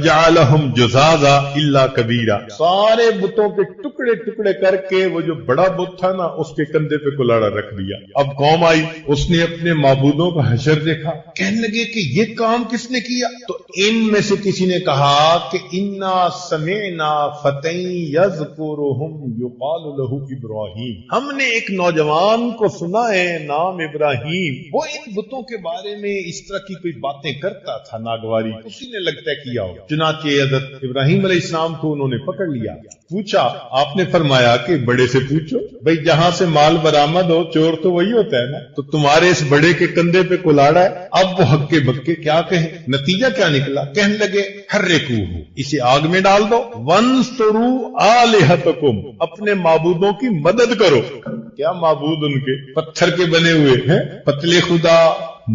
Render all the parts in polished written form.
جعلہم جزازا الا کبیرا، سارے بتوں کے ٹکڑے ٹکڑے کر کے وہ جو بڑا بت تھا نا اس کے کندھے پہ کلاڑا رکھ دیا۔ اب قوم آئی، اس نے اپنے معبودوں کا حشر دیکھا، کہنے لگے کہ یہ کام کس نے کیا؟ تو ان میں سے کسی نے کہا کہ انا سمعنا فتى یذکرہم یقال لہ ابراہیم، ہم نے ایک نوجوان کو سنا ہے نام ابراہیم، وہ ان بتوں کے بارے میں اس طرح کی کوئی باتیں کرتا تھا ناگواری، اسی نے لگتا ہے کیا ہو۔ چنانچہ حضرت ابراہیم علیہ السلام کو انہوں نے پکڑ لیا، پوچھا، آپ نے فرمایا کہ بڑے سے پوچھو، بھئی جہاں سے مال برآمد ہو چور تو وہی ہوتا ہے نا، تو تمہارے اس بڑے کے کندھے پہ کلاڑا ہے۔ اب وہ ہکے بکے کیا کہیں، نتیجہ کیا نکلا، کہنے لگے حرکوہ، اسے آگ میں ڈال دو، وانصروا آلہتکم، اپنے معبودوں کی مدد کرو۔ کیا معبود ان کے پتھر کے بنے ہوئے ہیں، پتلے خدا،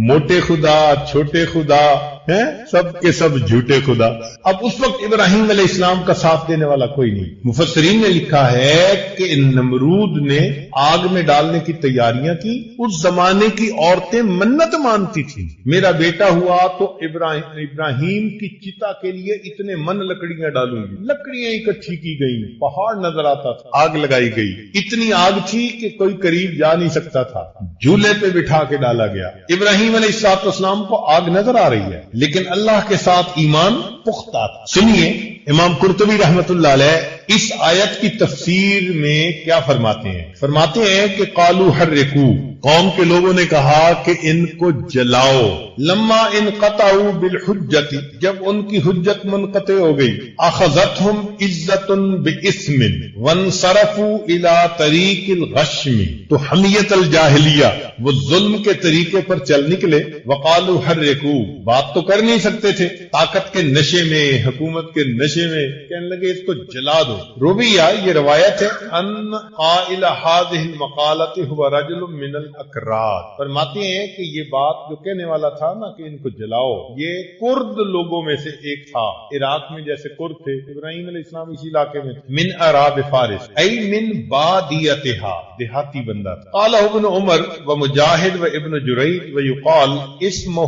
موٹے خدا، چھوٹے خدا ہیں، سب کے سب جھوٹے خدا۔ اب اس وقت ابراہیم علیہ السلام کا ساتھ دینے والا کوئی نہیں۔ مفسرین نے لکھا ہے کہ نمرود نے آگ میں ڈالنے کی تیاریاں کی، اس زمانے کی عورتیں منت مانتی تھیں، میرا بیٹا ہوا تو ابراہیم کی چتا کے لیے اتنے من لکڑیاں ڈالوں گی، لکڑیاں اکٹھی کی گئی، پہاڑ نظر آتا تھا، آگ لگائی گئی، اتنی آگ تھی کہ کوئی قریب جا نہیں سکتا تھا، جھولے پہ بٹھا کے ڈالا گیا۔ ابراہیم علیہ السلام کو آگ نظر آ رہی ہے لیکن اللہ کے ساتھ ایمان پختہ تھا۔ سنیے امام قرطبی رحمت اللہ علیہ اس آیت کی تفسیر میں کیا فرماتے ہیں، فرماتے ہیں کہ قالوا حرکوا، قوم کے لوگوں نے کہا کہ ان کو جلاؤ، لما انقطعوا بالحجت، جب ان کی حجت منقطع ہو گئی، اخذتهم عزت باسم وانصرفوا الى طریق الغشم، تو حمیت الجاہلیہ، وہ ظلم کے طریقے پر چل نکلے، وقالوا حرکوا، بات تو کر نہیں سکتے تھے، طاقت کے نشے میں، حکومت کے نشے میں، کہنے لگے اس کو جلا دو۔ رویہ، یہ روایت ہے، ان قائل هذه المقالة هو رجل من الاکراد، فرماتے ہیں کہ یہ بات جو کہنے والا تھا نا کہ ان کو جلاؤ، یہ کرد لوگوں میں سے ایک تھا، عراق میں جیسے کرد تھے، ابراہیم علیہ السلام اسی علاقے میں تھے، من اعراب فارس، ای من بادیتها، دیہاتی بندہ تھا۔ قال ابن عمر و مجاہد و ابن جریج و یقال اسمہ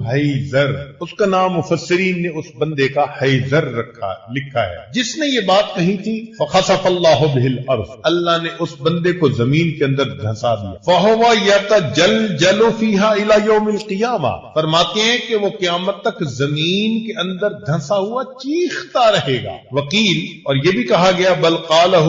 حیزر، اس کا نام مفسرین نے اس بندے کا حیزر لکھا ہے، جس نے یہ بات کہی تھی، فخسف اللہ بہ الارض، اللہ نے اس بندے کو زمین کے اندر دھنسا دیا، فہو یتجلجل فیہا الی یوم القیامہ، فرماتے ہیں کہ وہ قیامت تک زمین کے اندر دھنسا ہوا چیختا رہے گا۔ وکیل، اور یہ بھی کہا گیا بل قالہ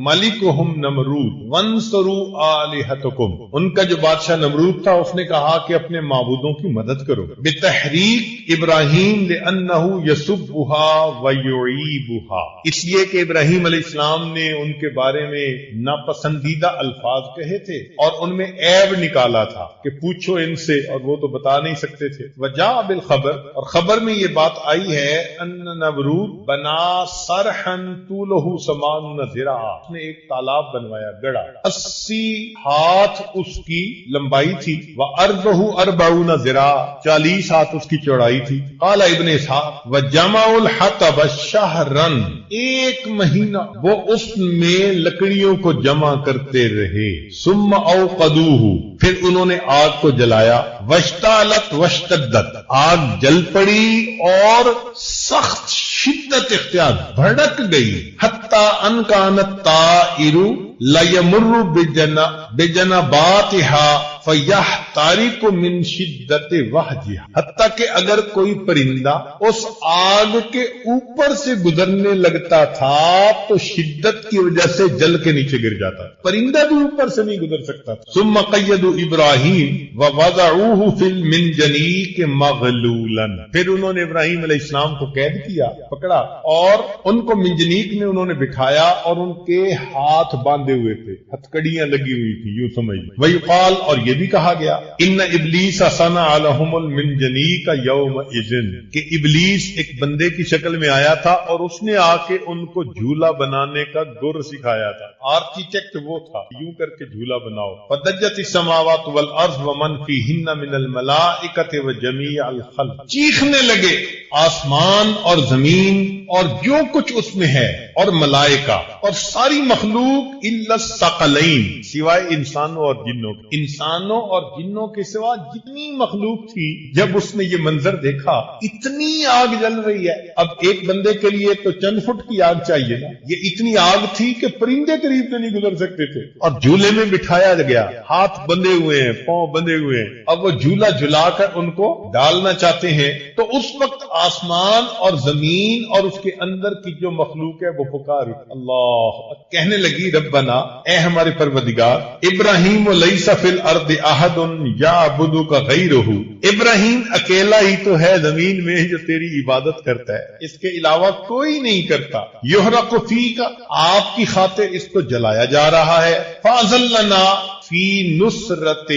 ملکہم نمرود وانصروا آلہتکم، ان کا جو بادشاہ نمرود تھا اس نے کہا کہ اپنے معبودوں کی مدد کرو، بتحریک ابراہیم لأنہ یسبها ویعیبها، اس لیے کہ ابراہیم علیہ السلام نے ان کے بارے میں ناپسندیدہ الفاظ کہے تھے اور ان میں عیب نکالا تھا کہ پوچھو ان سے، اور وہ تو بتا نہیں سکتے تھے۔ وجاء بالخبر، اور خبر میں یہ بات آئی ہے، ان نمرود بنا صرحا طولہ 80 ذراعا، اس نے ایک تالاب بنوایا، گڑا، 80 ہاتھ اس کی لمبائی تھی، وعرضہ 40 ذراعا، 40 ہاتھ اس کی چوڑائی تھی۔ قال ابن اسحاق وجمع الحطب شہرا، ایک مہینہ وہ اس میں لکڑیوں کو جمع کرتے رہے، ثم اوقدوہ، پھر انہوں نے آگ کو جلایا، واشتعلت واشتدت، آگ جل پڑی اور سخت شدت اختیار، بھڑک گئی، حتی ان کانت طائر لیمر بجنباتها فیحترق من شدت وحجها، حتیٰ کہ اگر کوئی پرندہ اس آگ کے اوپر سے گزرنے لگتا تھا تو شدت کی وجہ سے جل کے نیچے گر جاتا، پرندہ بھی اوپر سے نہیں گزر سکتا تھا۔ ثم قیدوا ابراہیم ووضعوه فی المنجنیق مغلولا، پھر انہوں نے ابراہیم علیہ السلام کو قید کیا، پکڑا، اور ان کو منجنیق میں انہوں نے بٹھایا اور ان کے ہاتھ باندھے ہوئے تھے، ہتھکڑیاں لگی ہوئی تھی، یوں سمجھ لیں۔ ویقال، اور یہ بھی کہا گیا، ان ابلیس صنع لهم المنجنیق یومئذ، کہ ابلیس ایک بندے کی شکل میں آیا تھا اور اس نے آ کے ان کو جھولا بنانے کا گر سکھایا تھا، آرکیٹیکٹ وہ تھا، یوں کر کے جھولا بناؤ۔ فدجت السماوات والارض ومن فیہن من الملائکۃ وجمیع الخلق، چیخنے لگے آسمان اور زمین اور جو کچھ اس میں ہے اور ملائکہ اور ساری مخلوق، الا الثقلین، سوائے انسانوں اور جنوں کے، انسانوں اور جنوں کے سوا جتنی مخلوق تھی جب اس نے یہ منظر دیکھا اتنی آگ جل رہی ہے، اب ایک بندے کے لیے تو چند فٹ کی آگ چاہیے نا، یہ اتنی آگ تھی کہ پرندے قریب سے نہیں گزر سکتے تھے، اور جھولے میں بٹھایا گیا، ہاتھ بندھے ہوئے ہیں، پاؤں بندھے ہوئے ہیں، اب وہ جھولا جھلا کر ان کو ڈالنا چاہتے ہیں، تو اس وقت آسمان اور زمین اور اس کے اندر کی جو مخلوق ہے وہ پکاری، اللہ کہنے لگی ربنا، اے ہمارے پروردگار، ابراہیم لیس فی الارض احد یعبدک غیرہ، ابراہیم اکیلا ہی تو ہے زمین میں جو تیری عبادت کرتا ہے، اس کے علاوہ کوئی نہیں کرتا، یحرق فیک، آپ کی خاطر اس کو جلایا جا رہا ہے، فاذن لنا فی نصرتہ،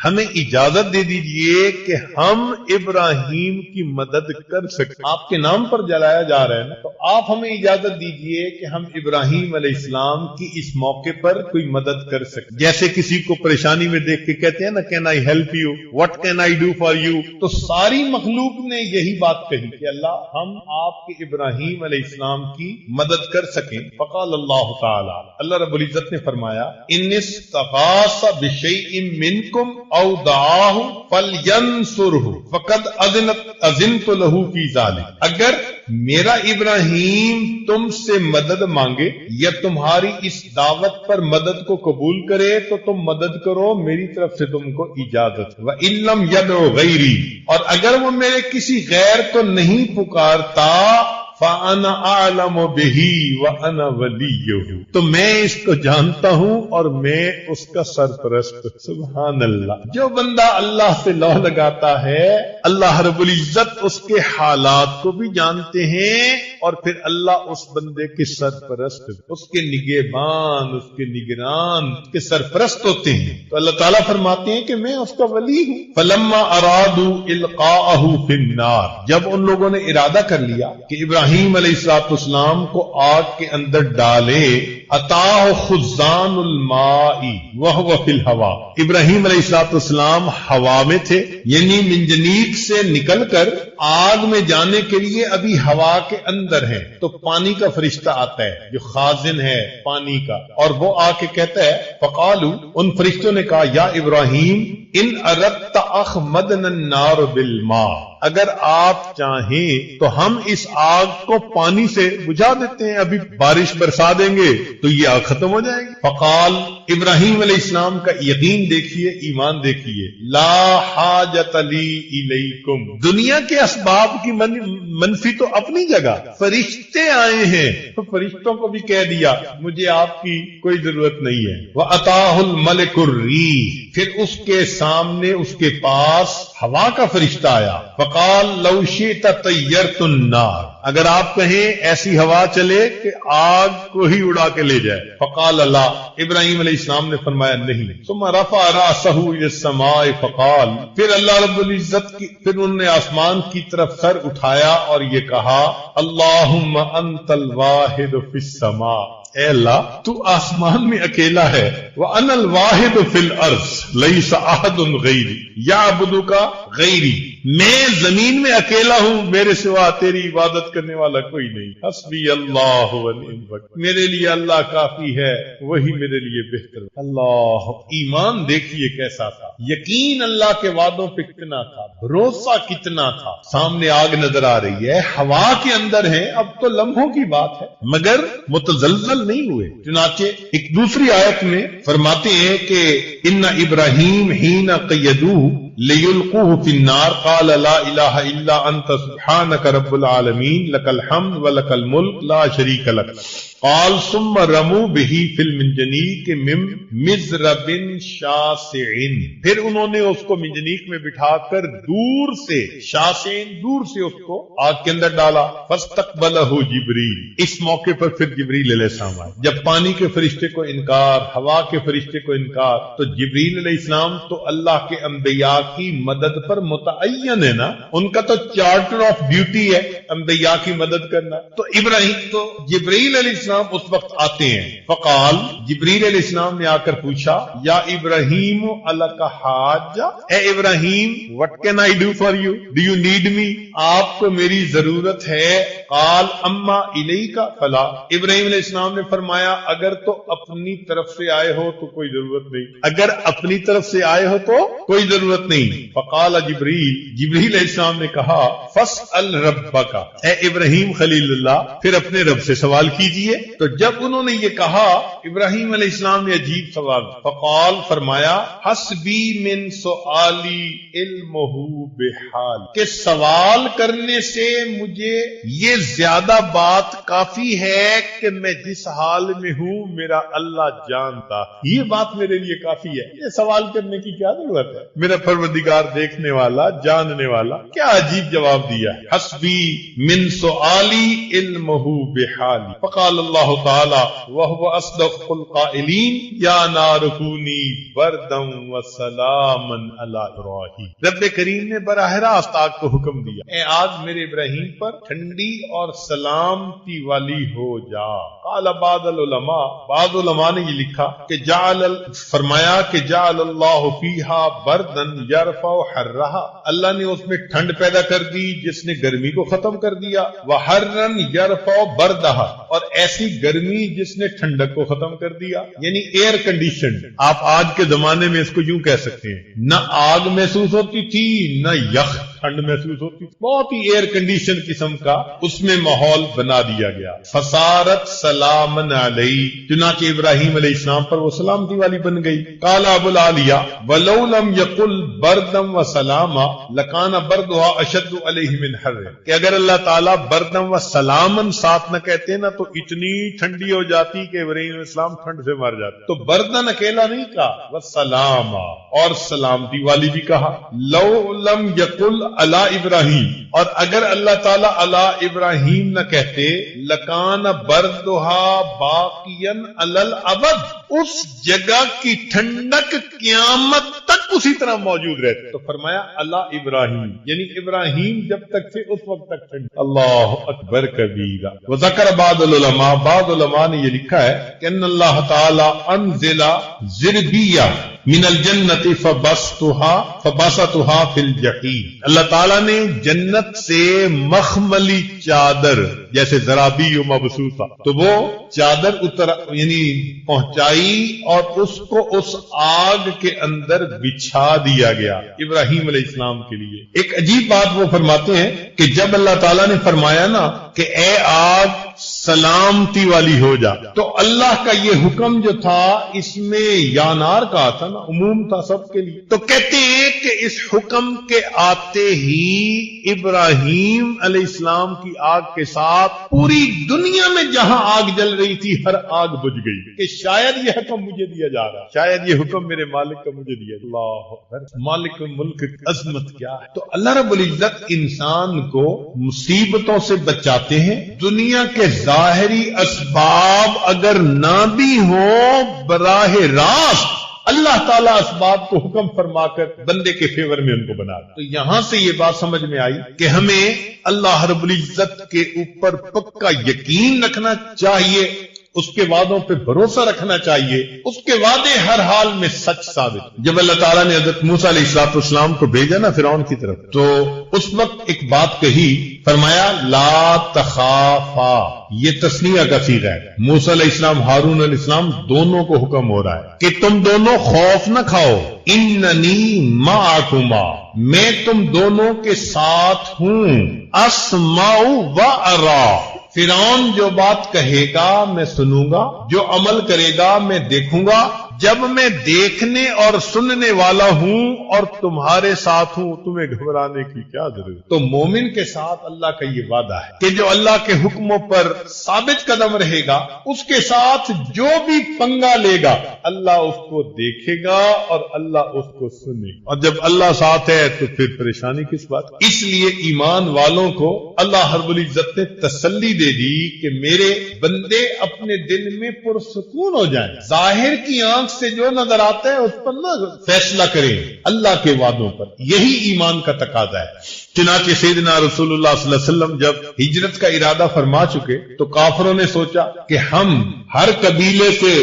ہمیں اجازت دے دیجئے کہ ہم ابراہیم کی مدد کر سکیں، آپ کے نام پر جلایا جا رہا ہے نا، تو آپ ہمیں اجازت دیجئے کہ ہم ابراہیم علیہ السلام کی اس موقع پر کوئی مدد کر سکیں، جیسے کسی کو پریشانی میں دیکھ کے کہتے ہیں نا can I help you, what can I do for you, تو ساری مخلوق نے یہی بات کہی کہ اللہ ہم آپ کے ابراہیم علیہ السلام کی مدد کر سکیں، فقال اللہ تعالی، اللہ رب العزت نے فرمایا ان استغاث بشیء منکم او دعاہ فلینصرہ فقد اذنت له فی ذلک، اگر میرا ابراہیم تم سے مدد مانگے یا تمہاری اس دعوت پر مدد کو قبول کرے تو تم مدد کرو، میری طرف سے تم کو اجازت، وَإِن لَّمْ يَدْعُ غَيْرِي، اور اگر وہ میرے کسی غیر کو نہیں پکارتا، فَأَنَا أَعْلَمُ بِهِ وَأَنَا وَلِيُّهُ، تو میں اس کو جانتا ہوں اور میں اس کا سرپرست، سبحان اللہ، جو بندہ اللہ سے لو لگاتا ہے اللہ رب العزت اس کے حالات کو بھی جانتے ہیں، اور پھر اللہ اس بندے کے سرپرست، اس کے نگہبان، اس کے نگران، اس کے سرپرست ہوتے ہیں، تو اللہ تعالیٰ فرماتے ہیں کہ میں اس کا ولی ہوں، فَلَمَّا أَرَادُوا إِلْقَاءَهُ فِي النَّارِ، جب ان لوگوں نے ارادہ کر لیا کہ ابراہیم علیہ السلام کو آگ کے اندر ڈالے، اتاہ خزان الماء وهو فی الہوا، ابراہیم علیہ السلام ہوا میں تھے، یعنی منجنیق سے نکل کر آگ میں جانے کے لیے ابھی ہوا کے اندر ہیں، تو پانی کا فرشتہ آتا ہے جو خازن ہے پانی کا، اور وہ آ کے کہتا ہے، فقالوا، ان فرشتوں نے کہا، یا ابراہیم ان اردت اخمدنا النار بالماء، اگر آپ چاہیں تو ہم اس آگ کو پانی سے بجھا دیتے ہیں، ابھی بارش برسا دیں گے تو یہ آگ ختم ہو جائے گی، فقال، ابراہیم علیہ السلام کا یقین دیکھیے، ایمان دیکھیے، لا حاجت لی الیکم، دنیا کے اسباب کی منفی تو اپنی جگہ، فرشتے آئے ہیں تو فرشتوں کو بھی کہہ دیا مجھے آپ کی کوئی ضرورت نہیں ہے، وَأَتَاهُ الْمَلِكُ الرِّيحُ، پھر اس کے سامنے اس کے پاس ہوا کا فرشتہ آیا، فقال لو شئت طیرت النار، اگر آپ کہیں ایسی ہوا چلے کہ آگ کو ہی اڑا کے لے جائے، فقال اللہ، ابراہیم علیہ السلام نے فرمایا نہیں، ثم رفع رأسه الى السماء فقال، پھر اللہ رب العزت کی، پھر انہوں نے آسمان کی طرف سر اٹھایا اور یہ کہا، اللہم انت الواحد فی السماء، اے اللہ تو آسمان میں اکیلا ہے، وَأَنَا الْوَاحِدُ فِي الْأَرْضِ لَيْسَ أَحَدٌ غَيْرِي يَعْبُدُكَ غَيْرِي، میں زمین میں اکیلا ہوں، میرے سوا تیری عبادت کرنے والا کوئی نہیں، حسبی اللہ ونعم الوکیل، میرے لیے اللہ کافی ہے، وہی میرے لیے بہتر، اللہ، ایمان دیکھیے کیسا تھا، یقین اللہ کے وعدوں پہ کتنا تھا، بھروسہ کتنا تھا، سامنے آگ نظر آ رہی ہے، ہوا کے اندر ہے، اب تو لمحوں کی بات ہے، مگر متزلزل نہیں ہوئے، چنانچہ ایک دوسری آیت میں فرماتے ہیں کہ ان ابراہیم حین قیدوہ لیلقوہ فی النار قال لا الہ الا انت سبحانک رب العالمین لک الحمد ولک الملک لا شریک لک، قال ثم رموا به فی المنجنیق من مزرب شاسع، پھر انہوں نے اس کو منجنیق میں بٹھا کر دور سے، شاسع دور سے اس کو آگ کے اندر ڈالا، فاستقبلہ جبریل، اس موقع پر پھر جبریل علیہ السلام آئے، جب پانی کے فرشتے کو انکار، ہوا کے فرشتے کو انکار، تو جبریل علیہ السلام تو اللہ کے انبیاء کی مدد پر متعین ہے نا، ان کا تو چارٹر آف ڈیوٹی ہے انبیاء کی مدد کرنا، تو ابراہیم تو جبریل علیہ السلام السلام اس وقت آتے ہیں. فقال، جبریل علیہ السلام نے آ کر پوچھا، یا ابراہیم الک حاجہ، اے ابراہیم what can I do for you? Do you need me? آپ کو میری ضرورت ہے. قال اما الیک فلا، ابراہیم علیہ السلام نے فرمایا اگر تو اپنی طرف سے آئے ہو تو کوئی ضرورت نہیں، اگر اپنی طرف سے آئے ہو تو کوئی ضرورت نہیں. فقال جبریل علیہ السلام نے کہا فاسأل ربک، اے ابراہیم خلیل اللہ پھر اپنے رب سے سوال کیجئے. تو جب انہوں نے یہ کہا ابراہیم علیہ السلام نے عجیب سوال. فقال، فرمایا حسبی من سؤالی علمہ بحال، کہ سوال کرنے سے مجھے یہ زیادہ بات کافی ہے کہ میں جس حال میں ہوں میرا اللہ جانتا، یہ بات میرے لیے کافی ہے. یہ سوال کرنے کی کیا ضرورت ہے؟ میرا پروردگار دیکھنے والا، جاننے والا. کیا عجیب جواب دیا. حسبی من سؤالی علمہ بحالی. فقال اللہ تعالی وهو اصدق القائلین یا نار کونی بردا وسلاما علی ابراہیم. رب کریم نے براہ راست آگ کو حکم دیا، اے آگ میرے ابراہیم پر ٹھنڈی اور سلامتی والی ہو جا. قال بعض علماء نے یہ لکھا کہ فرمایا کہ جعل اللہ فیہا بردا یرفع حرہا، اللہ نے اس میں ٹھنڈ پیدا کر دی جس نے گرمی کو ختم کر دیا. وحرا یرفع بردہا، اور ایسی گرمی جس نے ٹھنڈک کو ختم کر دیا، یعنی ایئر کنڈیشن. آپ آج کے زمانے میں اس کو یوں کہہ سکتے ہیں، نہ آگ محسوس ہوتی تھی نہ یخ ٹھنڈ محسوس ہوتی تھی، بہت ہی ایئر کنڈیشن قسم کا اس میں ماحول بنا دیا گیا. فصارت سلامن علیہ، چنانچہ ابراہیم علیہ السلام پر وہ سلامتی والی بن گئی. قال ابو العالیہ ولو لم یقل بردم و سلاما لکان بردھا اشد علیہ من حر، کہ اگر اللہ تعالیٰ بردم و سلامن ساتھ نہ کہتے نا تو اتنی ٹھنڈی ہو جاتی کہ ابراہیم علیہ السلام ٹھنڈ سے مر جاتے. تو بردن اکیلا نہیں کہا، وسلاما اور سلامتی والی بھی کہا. لو لم یقل علی ابراہیم، اور اگر اللہ تعالیٰ علی ابراہیم نہ کہتے لکان بردھا باقیا علی الابد، اس جگہ کی ٹھنڈک قیامت تک اسی طرح موجود رہتی. تو فرمایا علی ابراہیم، یعنی ابراہیم جب تک تھے اس وقت تک ٹھنڈ. اللہ اکبر کبیرہ. وذکر بعض علماء نے یہ لکھا ہے کہ ان اللہ تعالی انزل زربیہ من الجنت فبسطها فی الجحیم، اللہ تعالیٰ نے جنت سے مخملی چادر جیسے زرابی و مبسوطہ، تو وہ چادر یعنی پہنچائی اور اس کو اس آگ کے اندر بچھا دیا گیا ابراہیم علیہ السلام کے لیے. ایک عجیب بات وہ فرماتے ہیں کہ جب اللہ تعالیٰ نے فرمایا نا کہ اے آگ سلامتی والی ہو جا، تو اللہ کا یہ حکم جو تھا اس میں یا نار کہا تھا نا، عموم تھا سب کے لیے. تو کہتے ہیں کہ اس حکم کے آتے ہی ابراہیم علیہ السلام کی آگ کے ساتھ پوری دنیا میں جہاں آگ جل رہی تھی ہر آگ بجھ گئی، کہ شاید یہ حکم مجھے دیا جا رہا ہے، شاید یہ حکم میرے مالک کا مجھے دیا. اللہ اکبر. مالک ملک کی عظمت کیا ہے. تو اللہ رب العزت انسان کو مصیبتوں سے بچاتے ہیں. دنیا کے ظاہری اسباب اگر نہ بھی ہو، براہ راست اللہ تعالیٰ اسباب کو حکم فرما کر بندے کے فیور میں ان کو بنا دے. تو یہاں سے یہ بات سمجھ میں آئی کہ ہمیں اللہ رب العزت کے اوپر پکا یقین رکھنا چاہیے، اس کے وعدوں پہ بھروسہ رکھنا چاہیے، اس کے وعدے ہر حال میں سچ ثابت. جب اللہ تعالیٰ نے حضرت موسیٰ علیہ السلام کو بھیجا نا فرعون کی طرف، تو اس وقت ایک بات کہی، فرمایا لا تخافا، یہ تثنیہ کا صیغہ ہے. موسیٰ علیہ السلام، ہارون علیہ السلام دونوں کو حکم ہو رہا ہے کہ تم دونوں خوف نہ کھاؤ. اننی معکما، میں تم دونوں کے ساتھ ہوں. اسمع و ارا، فرعون جو بات کہے گا میں سنوں گا، جو عمل کرے گا میں دیکھوں گا. جب میں دیکھنے اور سننے والا ہوں اور تمہارے ساتھ ہوں، تمہیں گھبرانے کی کیا ضرورت. تو مومن کے ساتھ اللہ کا یہ وعدہ ہے کہ جو اللہ کے حکموں پر ثابت قدم رہے گا، اس کے ساتھ جو بھی پنگا لے گا اللہ اس کو دیکھے گا اور اللہ اس کو سنے. اور جب اللہ ساتھ ہے تو پھر پریشانی کس بات. اس لیے ایمان والوں کو اللہ رب العزت نے تسلی دے دی کہ میرے بندے اپنے دل میں پرسکون ہو جائیں. ظاہر کی آنکھ سے جو نظر آتا ہے اس پر نہ فیصلہ کریں، اللہ کے وعدوں پر. یہی ایمان کا تقاضا ہے. چنانچہ سیدنا رسول اللہ صلی اللہ علیہ وسلم جب ہجرت کا ارادہ فرما چکے تو کافروں نے سوچا کہ ہم ہر قبیلے سے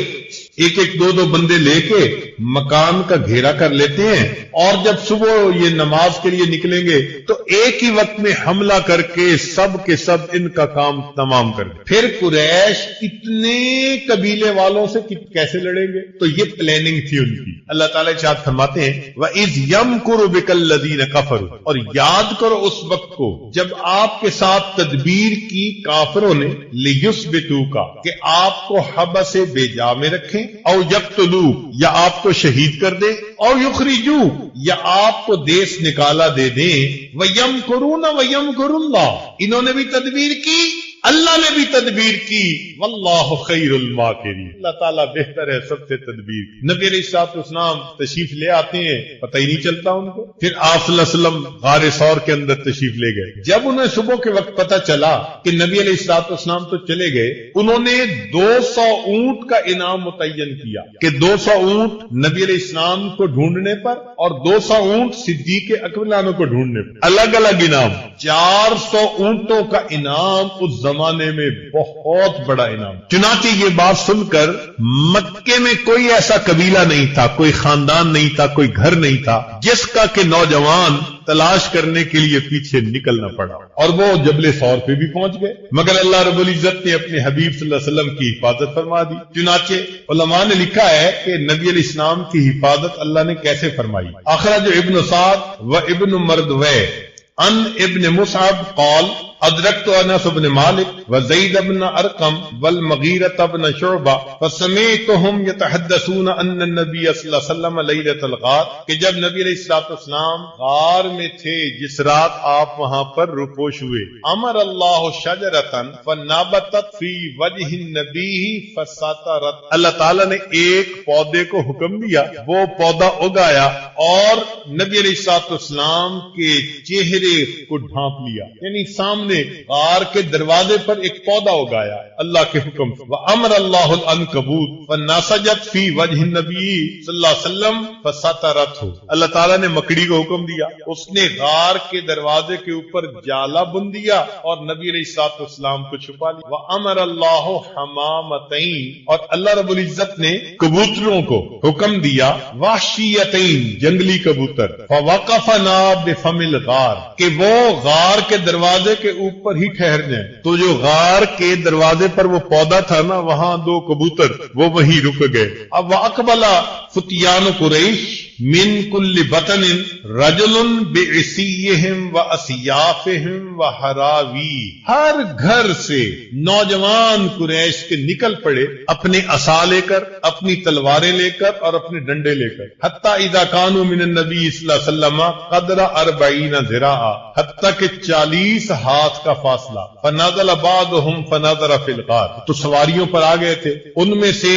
ایک ایک دو بندے لے کے مکان کا گھیرا کر لیتے ہیں، اور جب صبح یہ نماز کے لیے نکلیں گے تو ایک ہی وقت میں حملہ کر کے سب کے سب ان کا کام تمام کر دیں۔ پھر قریش اتنے قبیلے والوں سے کیسے لڑیں گے؟ تو یہ پلاننگ تھی ان کی۔ اللہ تعالیٰ ارشاد فرماتے ہیں وَإِذْ يَمْكُرُ بِكَ الَّذِينَ كَفَرُوا، اور یاد کرو اس وقت کو جب آپ کے ساتھ تدبیر کی کافروں نے لِيُثْبِتُوكَ، کہ آپ کو حبس بے جا میں رکھیں، او یقتلوک، یا آپ کو شہید کر دیں، او یخرجوک، یا آپ کو دیس نکالا دے دیں، وَيَمْكُرُونَ وَيَمْكُرُ اللَّهُ، انہوں نے بھی تدبیر کی، اللہ نے بھی تدبیر کی، واللہ خیر الماکرین، اللہ تعالیٰ بہتر ہے سب سے تدبیر کی۔ نبی علیہ الصلوۃ والسلام تشریف لے آتے ہیں، پتہ ہی نہیں چلتا ان کو۔ پھر آپ صلی اللہ علیہ وسلم غار ثور کے اندر تشریف لے گئے۔ جب انہیں صبح کے وقت پتہ چلا کہ نبی علیہ الصلوۃ والسلام تو چلے گئے، انہوں نے 200 اونٹ کا انعام متعین کیا کہ 200 اونٹ نبی علیہ السلام کو ڈھونڈنے پر اور 200 اونٹ صدیق اکبر عنہ کو ڈھونڈنے پر، الگ الگ انعام۔ 400 اونٹوں کا انعام اس زمانے میں بہت بڑا انعام۔ چنانچہ یہ بات سن کر مکے میں کوئی ایسا قبیلہ نہیں تھا، کوئی خاندان نہیں تھا، کوئی گھر نہیں تھا جس کا کہ نوجوان تلاش کرنے کے لیے پیچھے نکلنا پڑا، اور وہ جبل ثور پہ بھی پہنچ گئے، مگر اللہ رب العزت نے اپنے حبیب صلی اللہ علیہ وسلم کی حفاظت فرما دی۔ چنانچہ علماء نے لکھا ہے کہ نبی علیہ السلام کی حفاظت اللہ نے کیسے فرمائی۔ اخرج ابن سعد و ابن مردوے ان ابن مصعب قال ادرکت انس بن مالک وزید بن ارقم والمغیرۃ بن شعبہ فسمعتهم يتحدثون ان النبي صلی اللہ علیہ وسلم لیلۃ الغار، کہ جب نبی علیہ الصلوۃ والسلام غار میں تھے جس رات آپ وہاں پر رکوش ہوئے، امر اللہ شجرۃ فنبتت فی وجہ النبی فسطرت، اللہ تعالیٰ نے ایک پودے کو حکم دیا، وہ پودا اگایا اور نبی علیہ الصلوۃ والسلام کے چہرے کو ڈھانپ لیا، یعنی سامنے غار کے دروازے پر ایک پودا اگایا اللہ کے حکم سے۔ وَأَمْرَ اللَّهُ الْعَنْكَبُوتَ فَنَسَجَتْ فِي وَجْهِ النَّبِيِّ صلی اللہ علیہ وسلم فَسَتَرَتْهُ، اللہ تعالیٰ نے مکڑی کو حکم دیا، اس نے غار کے دروازے کے اوپر جالا بن دیا اور نبی علیہ الصلوۃ والسلام کو چھپا لیا۔ وَأَمَرَ اللَّهُ حَمَامَتَيْن، اور اللہ رب العزت نے کبوتروں کو حکم دیا، وحشیتین، جنگلی کبوتر، فَوَقَفْنَا بِفَمِ الْغَارِ، کہ وہ غار کے دروازے کے اوپر ہی ٹھہر جائیں۔ تو جو غار کے دروازے پر وہ پودا تھا نا، وہاں 2 کبوتر وہ وہیں رک گئے۔ اب وَأَقْبَلَ فُتْيَانُ قُرَيْشٍ من کل بطن رجل بعصیہم واسیافہم وحراوی، ہر گھر سے نوجوان قریش کے نکل پڑے اپنے عصا لے کر، اپنی تلواریں لے کر اور اپنے ڈنڈے لے کر، حتی اذا کانوا من النبی صلی اللہ علیہ وسلم قدر 40 ذراعا، حتی کہ 40 ہاتھ کا فاصلہ، فنزل بعضهم فنظر فی الغار، تو سواریوں پر آ گئے تھے، ان میں سے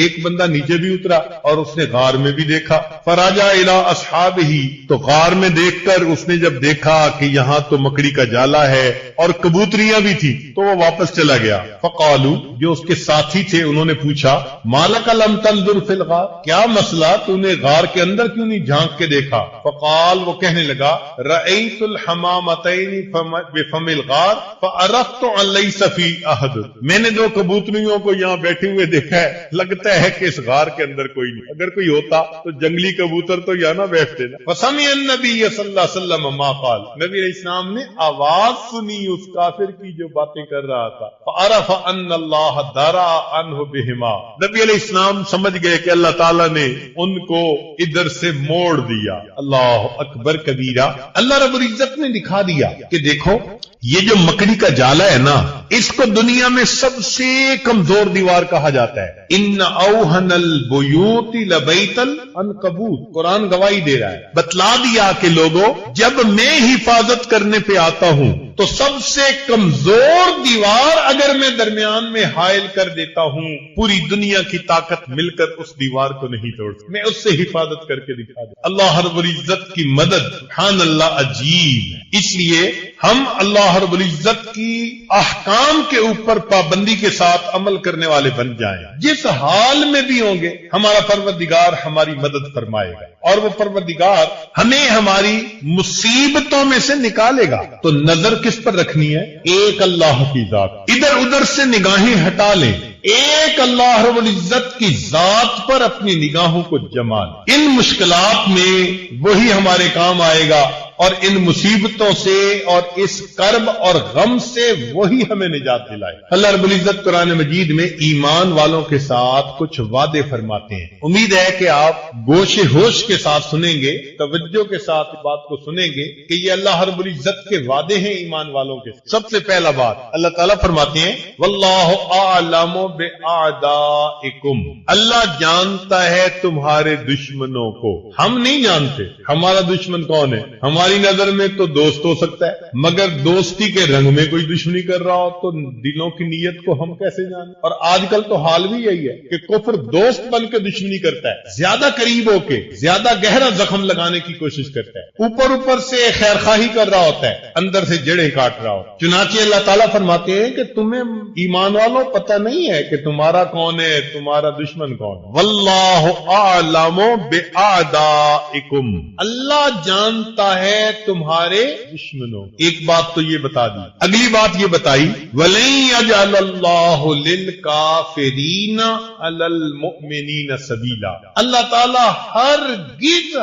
ایک بندہ نیچے بھی اترا اور اس نے غار میں بھی دیکھا، فراجع الی اصحابہ، تو غار میں دیکھ کر اس نے جب دیکھا کہ یہاں تو مکڑی کا جالا ہے اور کبوتریاں بھی تھی، تو وہ واپس چلا گیا۔ فقالو، جو اس کے ساتھی تھے انہوں نے پوچھا، مالک لم تنظر فی الغار، کیا مسئلہ، تو نے غار کے اندر کیوں نہیں جھانک کے دیکھا؟ فقال، وہ کہنے لگا، رأیت الحمامتین بفم الغار فعرفت ان لیس فی احد، میں نے 2 کبوتریوں کو یہاں بیٹھے ہوئے دیکھا ہے، لگتا ہے کہ اس غار کے اندر کوئی نہیں، اگر کوئی ہوتا تو جنگلی کبوتر تو یہاں نہ بیٹھتے نا۔ فسمع النبی صلی اللہ علیہ وسلم ما قال، نبی علیہ السلام نے آواز سنی اس کافر کی جو باتیں کر رہا تھا، فعرف ان اللہ درا عنہ بہما، نبی علیہ السلام سمجھ گئے کہ اللہ تعالیٰ نے ان کو ادھر سے موڑ دیا۔ اللہ اکبر کبیرہ، اللہ رب العزت نے دکھا دیا کہ دیکھو یہ جو مکڑی کا جالا ہے نا، اس کو دنیا میں سب سے کمزور دیوار کہا جاتا ہے۔ ان اوہن البیوت لبیت العنکبوت، قرآن گواہی دے رہا ہے، بتلا دیا کہ لوگوں جب میں حفاظت کرنے پہ آتا ہوں تو سب سے کمزور دیوار اگر اگر میں درمیان میں حائل کر دیتا ہوں پوری دنیا کی طاقت مل کر اس دیوار کو نہیں توڑ سکتی، میں اس سے حفاظت کر کے دکھا دوں۔ اللہ رب العزت کی مدد سبحان اللہ عجیب ہے۔ اس لیے ہم اللہ رب العزت کی احکام کے اوپر پابندی کے ساتھ عمل کرنے والے بن جائیں، جس حال میں بھی ہوں گے ہمارا پروردگار ہماری مدد فرمائے گا، اور وہ پروردگار ہمیں ہماری مصیبتوں میں سے نکالے گا۔ تو نظر کس پر رکھنی ہے؟ ایک اللہ کی ذات، ادھر ادھر سے نگاہیں ہٹا لیں، ایک اللہ رب العزت کی ذات پر اپنی نگاہوں کو جما لیں۔ ان مشکلات میں وہی ہمارے کام آئے گا، اور ان مصیبتوں سے اور اس کرب اور غم سے وہی ہمیں نجات دلائے۔ اللہ رب العزت قرآن مجید میں ایمان والوں کے ساتھ کچھ وعدے فرماتے ہیں۔ امید ہے کہ آپ گوش ہوش کے ساتھ سنیں گے، توجہ کے ساتھ بات کو سنیں گے کہ یہ اللہ رب العزت کے وعدے ہیں ایمان والوں کے۔ سب سے پہلا بات اللہ تعالیٰ فرماتے ہیں واللہ اعلم باعدائکم، اللہ جانتا ہے تمہارے دشمنوں کو۔ ہم نہیں جانتے ہمارا دشمن کون ہے، ہماری نظر میں تو دوست ہو سکتا ہے، مگر دوستی کے رنگ میں کوئی دشمنی کر رہا ہو تو دلوں کی نیت کو ہم کیسے جانیں؟ اور آج کل تو حال بھی یہی ہے کہ کفر دوست بن کے دشمنی کرتا ہے، زیادہ قریب ہو کے زیادہ گہرا زخم لگانے کی کوشش کرتا ہے، اوپر سے خیر خواہی کر رہا ہوتا ہے، اندر سے جڑیں کاٹ رہا ہوتا ہے۔ چنانچہ اللہ تعالیٰ فرماتے ہیں کہ تمہیں ایمان والوں پتہ نہیں ہے کہ تمہارا کون ہے، تمہارا دشمن کون ہے۔ واللہ اعلم باعدائکم، اللہ جانتا ہے تمہارے دشمنوں۔ ایک بات تو یہ بتا دی، اگلی بات یہ بتائی وَلَن يَجْعَلَ اللَّهُ لِلْكَافِرِينَ عَلَى الْمُؤْمِنِينَ سَبِيلًا، اللہ تعالی ہرگز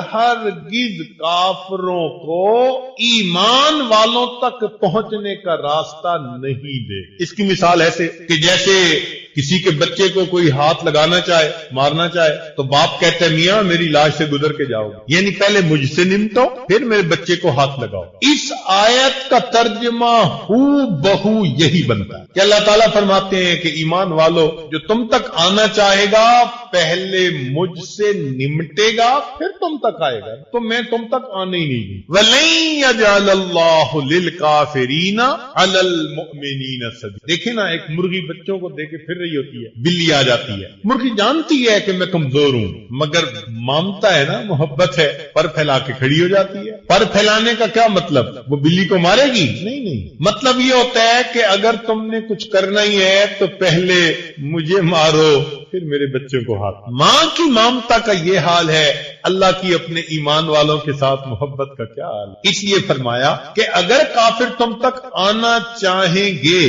کافروں کو ایمان والوں تک پہنچنے کا راستہ نہیں دے۔ اس کی مثال ایسے کہ جیسے کسی کے بچے کو کوئی ہاتھ لگانا چاہے، مارنا چاہے، تو باپ کہتا ہے میاں میری لاش سے گزر کے جاؤ، یعنی پہلے مجھ سے نمٹو پھر میرے بچے کو ہاتھ لگاؤ۔ اس آیت کا ترجمہ ہو بہو یہی بنتا ہے کہ اللہ تعالیٰ فرماتے ہیں کہ ایمان والو جو تم تک آنا چاہے گا پہلے مجھ سے نمٹے گا پھر تم تک آئے گا، تو میں تم تک آنے ہی نہیں دوں۔ وَلَن يَجْعَلَ اللَّهُ لِلْكَافِرِينَ عَلَى الْمُؤْمِنِينَ سَبِيلًا۔ دیکھیں نا، ایک مرغی بچوں کو دے کے پھر رہی ہوتی ہے، بلی آ جاتی ہے، مرغی جانتی ہے کہ میں کمزور ہوں مگر مامتا ہے نا، محبت ہے، پر پھیلا کے کھڑی ہو جاتی ہے۔ پر پھیلانے کا کیا مطلب؟ وہ بلی کو مارے گی؟ نہیں، مطلب یہ ہوتا ہے کہ اگر تم نے کچھ کرنا ہی ہے تو پہلے مجھے مارو پھر میرے بچوں کو ہاتھ۔ ماں کی مامتا کا یہ حال ہے، اللہ کی اپنے ایمان والوں کے ساتھ محبت کا کیا حال ہے؟ اس لیے فرمایا کہ اگر کافر تم تک آنا چاہیں گے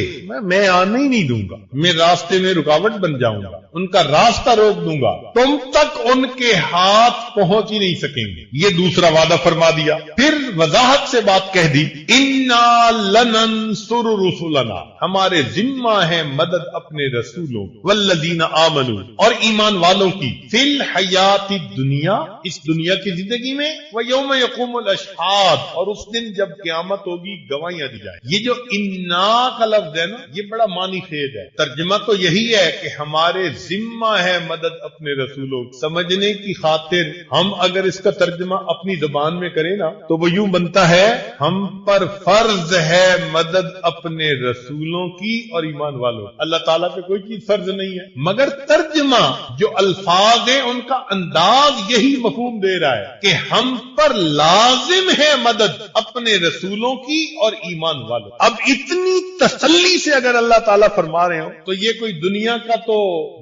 میں آنے ہی نہیں دوں گا، میں راستے میں رکاوٹ بن جاؤں گا، ان کا راستہ روک دوں گا، تم تک ان کے ہاتھ پہنچ ہی نہیں سکیں گے۔ یہ دوسرا وعدہ فرما دیا، پھر وضاحت سے بات کہہ دی اِنَّا لَنَنصُرُ رُسُلَنَا، ہمارے ذمہ ہے مدد اپنے رسولوں وَالَّذِينَ آمَنُوا، اور ایمان والوں کی، فِي الْحَيَاةِ الدُّنْيَا، اس دنیا کی زندگی میں، وَيَوْمَ يَقُومُ الْأَشْهَادُ، اور اس دن جب قیامت ہوگی گواہیاں دی جائیں۔ یہ جو اِنَّا کا لفظ ہے نا، یہ بڑا معنی خیز ہے، ترجمہ تو یہی ہے کہ ہمارے ذمہ ہے مدد اپنے رسولوں، سمجھنے کی خاطر ہم اگر اس کا ترجمہ اپنی زبان میں کریں نا تو وہ یوں بنتا ہے ہم پر فرض ہے مدد اپنے رسولوں کی اور ایمان والوں۔ اللہ تعالیٰ پہ کوئی چیز فرض نہیں ہے، مگر ترجمہ جو الفاظ ہیں ان کا انداز یہی مفہوم دے رہا ہے کہ ہم پر لازم ہے مدد اپنے رسولوں کی اور ایمان والوں۔ اب اتنی تسلی سے اگر اللہ تعالیٰ فرما رہے ہو تو یہ کوئی دنیا کا تو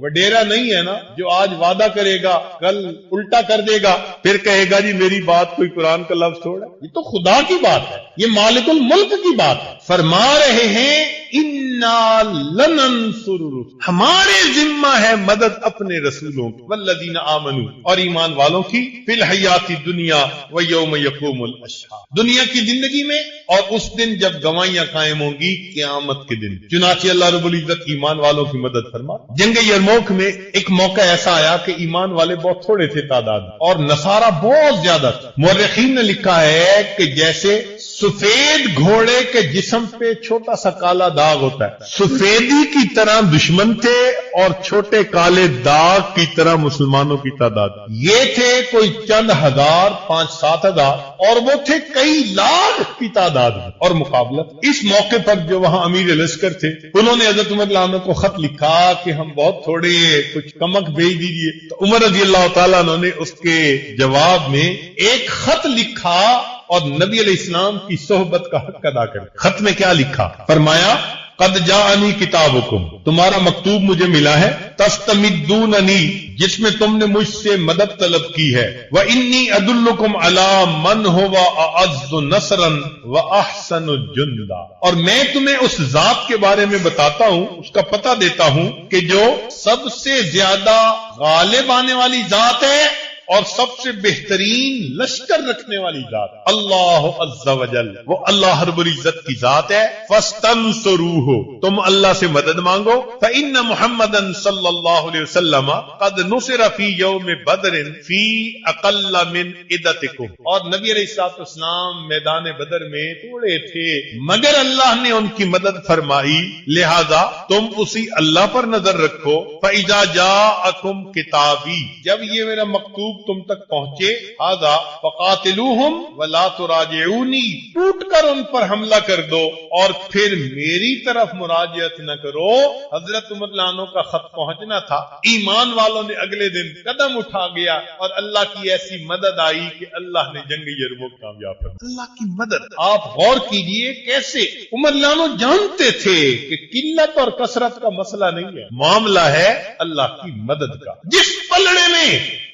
وڈیرا نہیں ہے نا جو آج وعدہ کرے گا کل الٹا کر دے گا پھر کہے گا جی میری بات کوئی قرآن کا لفظ چھوڑا۔ یہ تو خدا کی بات ہے، یہ مالک الملک کی بات ہے۔ فرما رہے ہیں اِنَّا لَنَنصُرُ رُسُلَنَا، ہمارے ذمہ ہے مدد اپنے رسولوں کی، وَالَّذِينَ آمَنُوا، اور ایمان والوں کی، فِي الْحَيَاةِ الدُّنْيَا وَيَوْمَ يَقُومُ الْأَشْهَادُ، دنیا کی زندگی میں اور اس دن جب گواہیاں قائم ہوں گی قیامت کے دن۔ چنانچہ اللہ رب العزت ایمان والوں کی مدد فرما۔ جنگ یرموک میں ایک موقع ایسا آیا کہ ایمان والے بہت تھوڑے تھے تعداد اور نصارہ بہت زیادہ تھے۔ مورخین نے لکھا ہے کہ جیسے سفید گھوڑے کے جسم پہ چھوٹا سا کالا داغ ہوتا ہے، سفیدی کی طرح دشمن تھے اور چھوٹے کالے داغ کی طرح مسلمانوں کی تعداد، یہ تھے کوئی چند ہزار، 5-7 ہزار، اور وہ تھے کئی لاکھ کی تعداد میں اور مقابلت۔ اس موقع پر جو وہاں امیر لشکر تھے انہوں نے حضرت عمر رضی اللہ عنہ کو خط لکھا کہ ہم بہت تھوڑے ہیں، کچھ کمک بھیج دیجیے۔ تو عمر رضی اللہ تعالیٰ عنہ نے اس کے جواب میں ایک خط لکھا اور نبی علیہ السلام کی صحبت کا حق ادا کر۔ خط میں کیا لکھا؟ فرمایا قد جاءنی کتابکم، تمہارا مکتوب مجھے ملا ہے، تستمدوننی، جس میں تم نے مجھ سے مدد طلب کی ہے، وانی ادلکم علی من هو اعز نصرا واحسن جندا، اور میں تمہیں اس ذات کے بارے میں بتاتا ہوں، اس کا پتہ دیتا ہوں کہ جو سب سے زیادہ غالب آنے والی ذات ہے اور سب سے بہترین لشکر رکھنے والی ذات اللہ عز و جل، وہ اللہ رب العزت کی ذات ہے۔ فاستنصروہ، تم اللہ سے مدد مانگو۔ فإن محمدا صلی اللہ علیہ وسلم قد نصر فی یوم بدر فی اقل من عدتکم، اور نبی علیہ الصلوۃ والسلام میدان بدر میں تھوڑے تھے مگر اللہ نے ان کی مدد فرمائی، لہذا تم اسی اللہ پر نظر رکھو۔ فإذا جاءکم کتابی، جب یہ میرا مکتوب تم تک پہنچے، ہذا فقاتلوہم ولا تراجعونی، ٹوٹ کر ان پر حملہ کر دو اور پھر میری طرف مراجعت نہ کرو۔ حضرت عمر رضی اللہ عنہ کا خط پہنچنا تھا، ایمان والوں نے اگلے دن قدم اٹھا گیا اور اللہ کی ایسی مدد آئی کہ اللہ نے جنگ یرموک کامیاب کر دی۔ اللہ کی مدد آپ غور کیجئے کیسے عمر رضی اللہ عنہ جانتے تھے کہ قلت اور کثرت کا مسئلہ نہیں ہے، معاملہ ہے اللہ کی مدد کا۔ جس پلڑے میں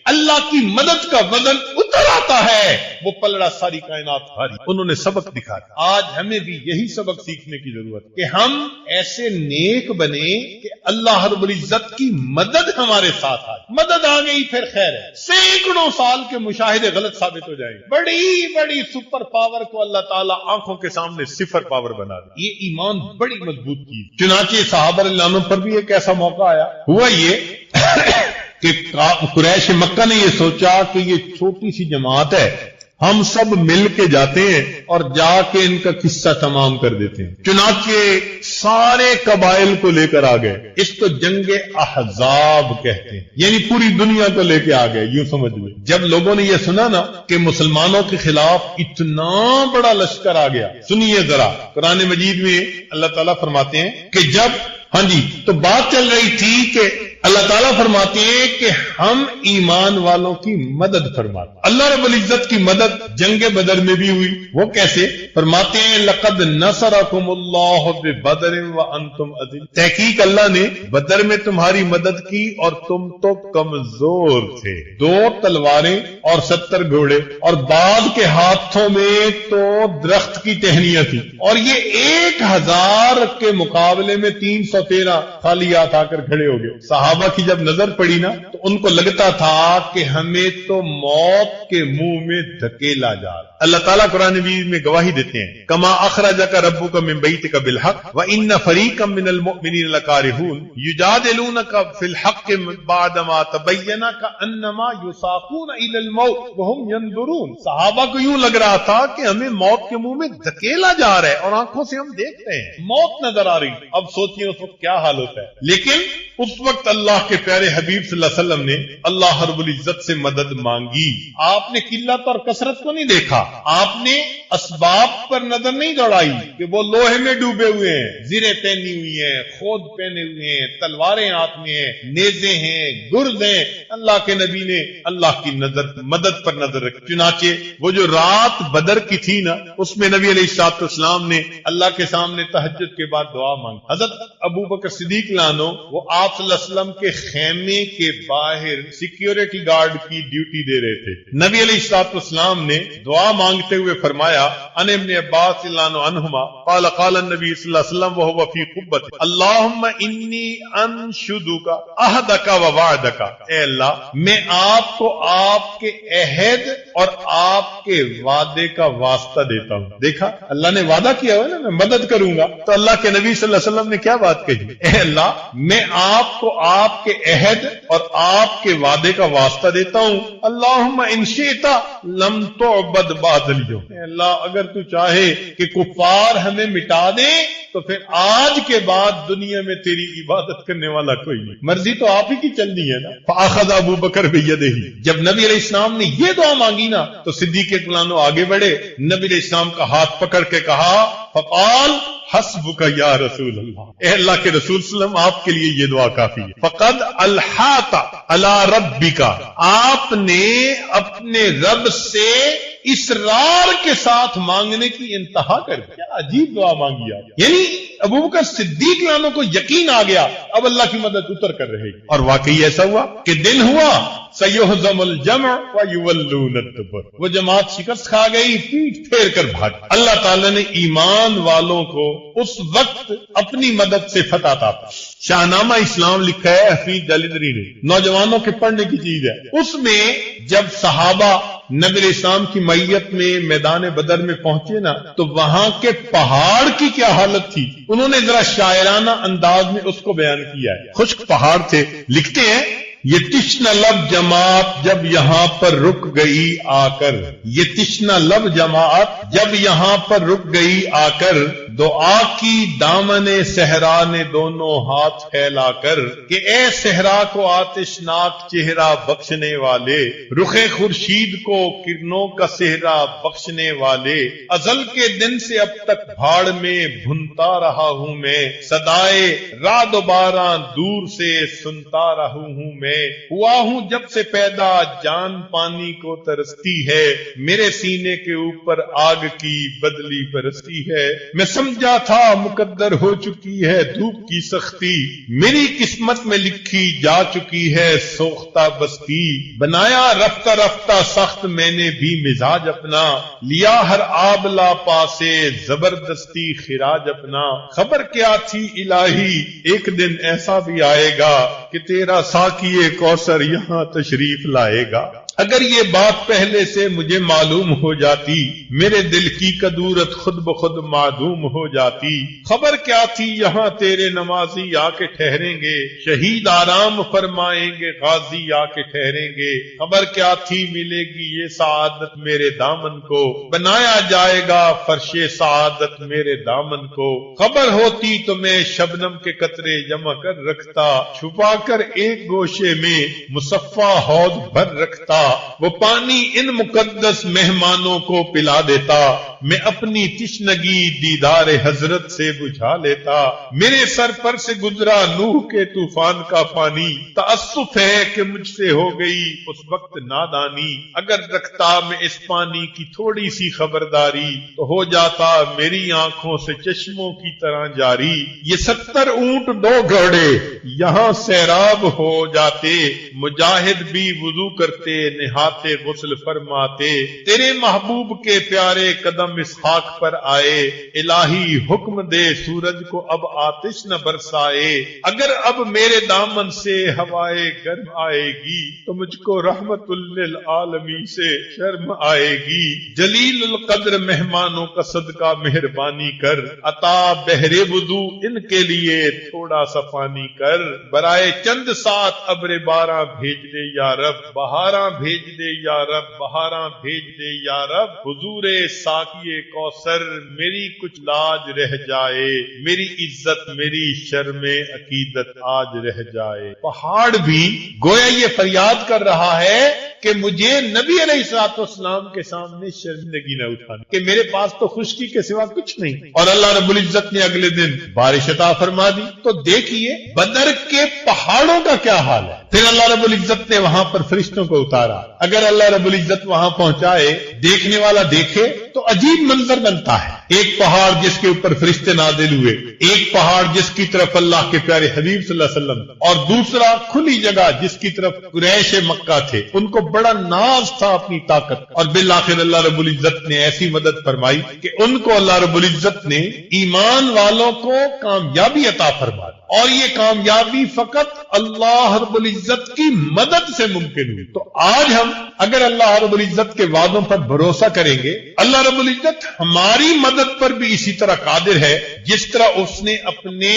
اللہ کی مدد کا وزن اتر آتا ہے وہ پلڑا ساری کائنات بھاری۔ انہوں نے سبق دکھایا، آج ہمیں بھی یہی سبق سیکھنے کی ضرورت کہ ہم ایسے نیک بنے کہ اللہ رب العزت کی مدد ہمارے ساتھ آئے۔ مدد آ گئی پھر خیر ہے، سینکڑوں سال کے مشاہدے غلط ثابت ہو جائیں گے، بڑی بڑی سپر پاور کو اللہ تعالیٰ آنکھوں کے سامنے صفر پاور بنا دے۔ یہ ایمان بڑی مضبوط چیز۔ چنانچہ صحابہ رضی اللہ عنہ پر بھی ایک ایسا موقع آیا، ہوا یہ کہ قریش مکہ نے یہ سوچا کہ یہ چھوٹی سی جماعت ہے، ہم سب مل کے جاتے ہیں اور جا کے ان کا قصہ تمام کر دیتے ہیں۔ چنانچہ سارے قبائل کو لے کر آ گئے، اس کو جنگ احزاب کہتے ہیں، یعنی پوری دنیا کو لے کے آ گئے، یوں سمجھ لیں۔ جب لوگوں نے یہ سنا نا کہ مسلمانوں کے خلاف اتنا بڑا لشکر آ گیا، سنیے ذرا، قرآن مجید میں اللہ تعالیٰ فرماتے ہیں کہ جب تو بات چل رہی تھی کہ اللہ تعالیٰ فرماتے ہیں کہ ہم ایمان والوں کی مدد فرماتے ہیں۔ اللہ رب العزت کی مدد جنگ بدر میں بھی ہوئی، وہ کیسے؟ فرماتے ہیں لقد نصرکم اللہ ببدر وانتم اذل، تحقیق اللہ نے بدر میں تمہاری مدد کی اور تم تو کمزور تھے، 2 تلواریں اور 70 گھوڑے، اور بعض کے ہاتھوں میں تو درخت کی ٹہنیاں تھی، اور یہ 1000 کے مقابلے میں 313 خالی ہاتھ آ کر کھڑے ہو گئے۔ صحابہ کی جب نظر پڑی نا تو ان کو لگتا تھا کہ ہمیں تو موت کے منہ میں دھکیلا جا رہا۔ اللہ تعالیٰ قرآن مجید میں گواہی دیتے ہیں، کما اخرجک ربک من بیتک بالحق وان فریقا من المؤمنین لکارہون یجادلونک فی الحق بعدما تبین کانما یساقون الی الموت وهم ینظرون۔ صحابہ کو یوں لگ رہا تھا کہ ہمیں موت کے منہ میں دھکیلا جا رہا ہے اور آنکھوں سے ہم دیکھ رہے ہیں، موت نظر آ رہی۔ اب سوچئے اس وقت کیا حال ہوتا ہے۔ لیکن اس وقت اللہ کے پیارے حبیب صلی اللہ علیہ وسلم نے اللہ رب العزت سے مدد مانگی۔ آپ نے قلت اور کثرت کو نہیں دیکھا، آپ نے اسباب پر نظر نہیں دوڑائی کہ وہ لوہے میں ڈوبے ہوئے ہیں، زریں پہنی ہوئی ہیں، خود پہنے ہوئے ہیں، تلواریں ہاتھ میں ہیں، نیزے ہیں، گرز ہیں۔ اللہ کے نبی نے اللہ کی مدد پر نظر رکھی۔ چنانچہ وہ جو رات بدر کی تھی نا، اس میں نبی علیہ الصلوۃ والسلام نے اللہ کے سامنے تہجد کے بعد دعا مانگی۔ حضرت ابو بکر صدیق لانو وہ آپ صلی اللہ علیہ وسلم کے خیمے کے باہر سیکیورٹی گارڈ کی ڈیوٹی دے رہے تھے۔ نبی علیہ الصلوۃ والسلام نے دعا مانگتے ہوئے فرمایا، ان ابن عباس رضی اللہ عنہما قال قال النبی صلی اللہ علیہ وسلم وهو فی قبۃ اللهم انی انشدک عہدک و وعدک، اے اللہ میں آپ کو آپ کے عہد اور آپ کے وعدے کا واسطہ دیتا ہوں. دیکھا اللہ نے وعدہ کیا ہے نا میں مدد کروں گا، تو اللہ کے نبی صلی اللہ علیہ وسلم نے کیا بات کہی؟ اے اللہ میں آپ کو آپ کے عہد اور آپ کے وعدے کا واسطہ دیتا ہوں. اللہم ان شئت لم تعبد بعد اليوم. اے اللہ اگر تو چاہے کہ کفار ہمیں مٹا دے تو پھر آج کے بعد دنیا میں تیری عبادت کرنے والا کوئی نہیں. مرضی تو آپ ہی کی چلنی ہے نا. فاخذ ابو بکر بیدہ، جب نبی علیہ السلام نے یہ دعا مانگی نا تو صدیق اکبر آگے بڑھے، نبی علیہ السلام کا ہاتھ پکڑ کے کہا فقال حسبک یا رسول اللہ. اے اللہ کے رسول صلی اللہ علیہ وسلم آپ کے لیے یہ دعا کافی ہے. فقد الحاط علی ربک، آپ نے اپنے رب سے اصرار کے ساتھ مانگنے کی انتہا کر دی. کیا عجیب دعا مانگی آپ. یعنی ابو بکر صدیق لانوں کو یقین آ گیا اب اللہ کی مدد اتر کر رہے گی. اور واقعی ایسا ہوا کہ دن ہوا سیہزم الجمع ویولون الدبر، وہ جماعت شکست کھا گئی، پیٹ پھیر کر بھاگ. اللہ تعالیٰ نے ایمان والوں کو اس وقت اپنی مدد سے فتح عطا کی. شاہنامہ اسلام لکھا ہے حفیظ جالندری نے، نوجوانوں کے پڑھنے کی چیز ہے. اس میں جب صحابہ نبی علیہ السلام کی معیت میں میدان بدر میں پہنچے نا تو وہاں کے پہاڑ کی کیا حالت تھی، انہوں نے ذرا شاعرانہ انداز میں اس کو بیان کیا ہے. خشک پہاڑ تھے. لکھتے ہیں یہ تشنہ لب جماعت جب یہاں پر رک گئی آ کر، یہ تشنہ لب جماعت جب یہاں پر رک گئی آ کر، دعا کی دامن صحرا نے دونوں ہاتھ پھیلا کر، کہ اے صحرا کو آتشناک چہرہ بخشنے والے، رخ خورشید کو کرنوں کا صحرا بخشنے والے، ازل کے دن سے اب تک بھاڑ میں بھنتا رہا ہوں میں، صدائے رعد و باران دور سے سنتا رہا ہوں میں، ہوا ہوں جب سے پیدا جان پانی کو ترستی ہے، میرے سینے کے اوپر آگ کی بدلی برستی ہے، میں سمجھا تھا مقدر ہو چکی ہے دھوپ کی سختی، میری قسمت میں لکھی جا چکی ہے سوختہ بستی، بنایا رفتہ رفتہ سخت میں نے بھی مزاج اپنا، لیا ہر آبلا پاسے زبردستی خراج اپنا، خبر کیا تھی الہی ایک دن ایسا بھی آئے گا کہ تیرا ساقی کوثر یہاں تشریف لائے گا. اگر یہ بات پہلے سے مجھے معلوم ہو جاتی، میرے دل کی کدورت خود بخود معدوم ہو جاتی، خبر کیا تھی یہاں تیرے نمازی آ کے ٹھہریں گے، شہید آرام فرمائیں گے غازی آ کے ٹھہریں گے، خبر کیا تھی ملے گی یہ سعادت میرے دامن کو، بنایا جائے گا فرش سعادت میرے دامن کو، خبر ہوتی تو میں شبنم کے قطرے جمع کر رکھتا، چھپا کر ایک گوشے میں مصفا حوض بھر رکھتا، وہ پانی ان مقدس مہمانوں کو پلا دیتا، میں اپنی تشنگی دیدار حضرت سے بجھا لیتا، میرے سر پر سے گزرا نوح کے طوفان کا پانی، تأسف ہے کہ مجھ سے ہو گئی اس وقت نادانی، اگر رکھتا میں اس پانی کی تھوڑی سی خبرداری تو ہو جاتا میری آنکھوں سے چشموں کی طرح جاری، یہ 70 اونٹ 2 گھوڑے یہاں سیراب ہو جاتے، مجاہد بھی وضو کرتے نہاتے غسل فرماتے، تیرے محبوب کے پیارے قدم اس خاک پر آئے، الہی حکم دے سورج کو اب آتش نہ برسائے، اگر اب میرے دامن سے ہوائے گرم آئے گی تو مجھ کو رحمت للعالمین سے شرم آئے گی، جلیل القدر مہمانوں کا صدقہ مہربانی کر، عطا بہرے وضو ان کے لیے تھوڑا سا پانی کر، برائے چند ساتھ ابر بارہ بھیج دے یا رب، بہاراں بھیج دے یا رب، بہاراں بھیج دے یا رب، حضور ساقی کوثر میری کچھ لاج رہ جائے، میری عزت میری شرم عقیدت آج رہ جائے. پہاڑ بھی گویا یہ فریاد کر رہا ہے کہ مجھے نبی علیہ الصلوۃ والسلام کے سامنے شرمندگی نہ اٹھانی، کہ میرے پاس تو خشکی کے سوا کچھ نہیں. اور اللہ رب العزت نے اگلے دن بارش عطا فرما دی. تو دیکھیے بدر کے پہاڑوں کا کیا حال ہے. پھر اللہ رب العزت نے وہاں پر فرشتوں کو اتارا. اگر اللہ رب العزت وہاں پہنچائے، دیکھنے والا دیکھے تو عجیب منظر بنتا ہے. ایک پہاڑ جس کے اوپر فرشتے نازل ہوئے، ایک پہاڑ جس کی طرف اللہ کے پیارے حبیب صلی اللہ علیہ وسلم، اور دوسرا کھلی جگہ جس کی طرف قریش مکہ تھے. ان کو بڑا ناز تھا اپنی طاقت، اور بالآخر اللہ رب العزت نے ایسی مدد فرمائی کہ ان کو اللہ رب العزت نے ایمان والوں کو کامیابی عطا فرمائی. اور یہ کامیابی فقط اللہ رب العزت کی مدد سے ممکن ہوئی. تو آج ہم اگر اللہ رب العزت کے وعدوں پر بھروسہ کریں گے، اللہ رب العزت ہماری مدد پر بھی اسی طرح قادر ہے جس طرح اس نے اپنے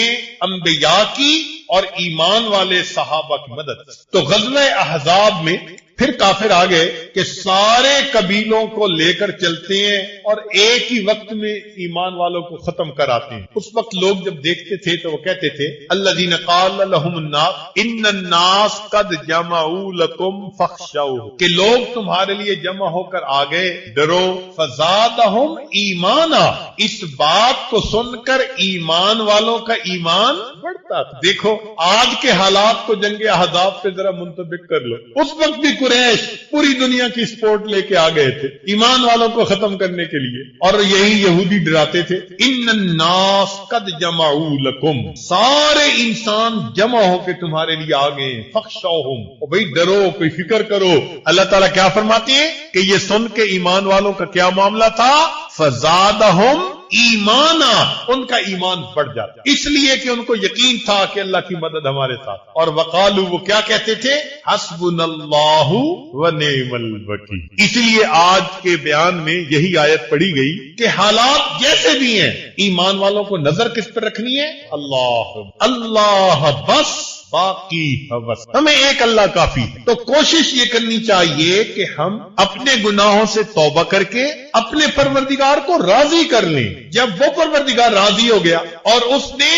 انبیاء کی اور ایمان والے صحابہ کی مدد. تو غزوہ احزاب میں پھر کافر آ گئے کہ سارے قبیلوں کو لے کر چلتے ہیں اور ایک ہی وقت میں ایمان والوں کو ختم کراتے ہیں. اس وقت لوگ جب دیکھتے تھے تو وہ کہتے تھے الذین قال لهم الناس ان الناس قد جمعوا لكم فاخشوهم، کہ لوگ تمہارے لیے جمع ہو کر آ گئے، ڈرو. فزادهم ایمانا، اس بات کو سن کر ایمان والوں کا ایمان بڑھتا تھا. دیکھو آج کے حالات کو جنگ احزاب پہ ذرا منطبق کر لو. اس وقت بھی قریش پوری دنیا کی سپورٹ لے کے آ گئے تھے ایمان والوں کو ختم کرنے کے لیے، اور یہی یہودی ڈراتے تھے ان الناس قد جمعوا لکم، سارے انسان جمع ہو کے تمہارے لیے آ گئے. فخشوہم، بھئی ڈرو، کوئی فکر کرو. اللہ تعالیٰ کیا فرماتے ہیں کہ یہ سن کے ایمان والوں کا کیا معاملہ تھا؟ فزادہم ایمانا، ان کا ایمان بڑھ جاتا، اس لیے کہ ان کو یقین تھا کہ اللہ کی مدد ہمارے ساتھ. اور وقالو، وہ کیا کہتے تھے؟ حسبنا اللہ ونعم الوکیل. اس لیے آج کے بیان میں یہی آیت پڑھی گئی کہ حالات جیسے بھی ہیں ایمان والوں کو نظر کس پر رکھنی ہے؟ اللہ. اللہ بس، باقی حوث، ہمیں ایک اللہ کافی ہے. تو کوشش یہ کرنی چاہیے کہ ہم اپنے گناہوں سے توبہ کر کے اپنے پروردگار کو راضی کر لیں. جب وہ پروردگار راضی ہو گیا اور اس نے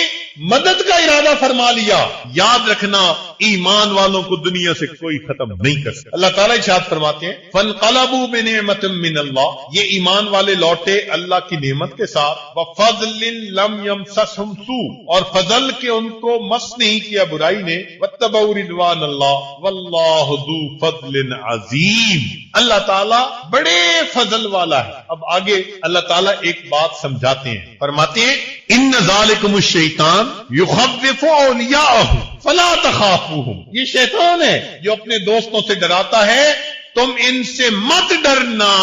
مدد کا ارادہ فرما لیا، یاد رکھنا ایمان والوں کو دنیا سے کوئی ختم نہیں کر سکتا. اللہ تعالیٰ ارشاد فرماتے ہیں فانقلبوا بنعمت من اللہ، یہ ایمان والے لوٹے اللہ کی نعمت کے ساتھ. وفضل لم یمسسہم سوء، اور فضل کے ان کو مس نہیں کیا برائی نے. واتبعوا رضوان اللہ واللہ ذو فضل عظیم، اللہ تعالیٰ بڑے فضل والا ہے. اب آگے اللہ تعالیٰ ایک بات سمجھاتے ہیں، فرماتے ہیں ان ذالکم الشیطان یخوف اولیاءہ فلا تخافوہم، یہ شیطان ہے جو اپنے دوستوں سے ڈراتا ہے، تم ان سے مت ڈرنا.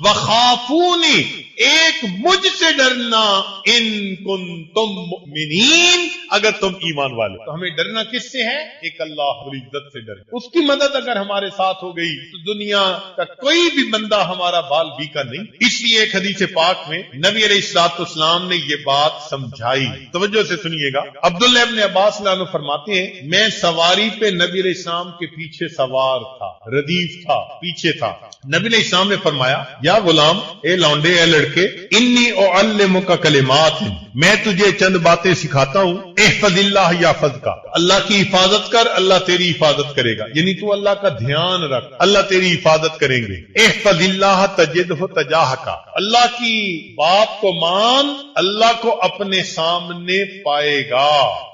وخافونی، ایک مجھ سے ڈرنا. ان کنتم مؤمنین، اگر تم ایمان والے. تو ہمیں ڈرنا کس سے ہے؟ ایک اللہ رب العزت سے ڈر. اس کی مدد اگر ہمارے ساتھ ہو گئی تو دنیا کا کوئی بھی بندہ ہمارا بال بیکا نہیں. اس لیے ایک حدیث پاک میں نبی علیہ الصلوۃ والسلام نے یہ بات سمجھائی. توجہ سے سنیے گا. عبداللہ ابن عباس رضی اللہ عنہ فرماتے ہیں میں سواری پہ نبی علیہ السلام کے پیچھے سوار تھا، ردیف تھا، پیچھے تھا. نبی علیہ السلام نے فرمایا یا غلام، اے لونڈے، اے لڑکے، انی اعلمک کلمات، میں تجھے چند باتیں سکھاتا ہوں. احفظ اللہ یحفظک، اللہ کی حفاظت کر، اللہ تیری حفاظت کرے گا. یعنی تو اللہ کا دھیان رکھ، اللہ تیری حفاظت کریں گے. احفظ اللہ تجدہ تجاہک، اللہ کی بات کو مان، اللہ کو اپنے سامنے پائے گا.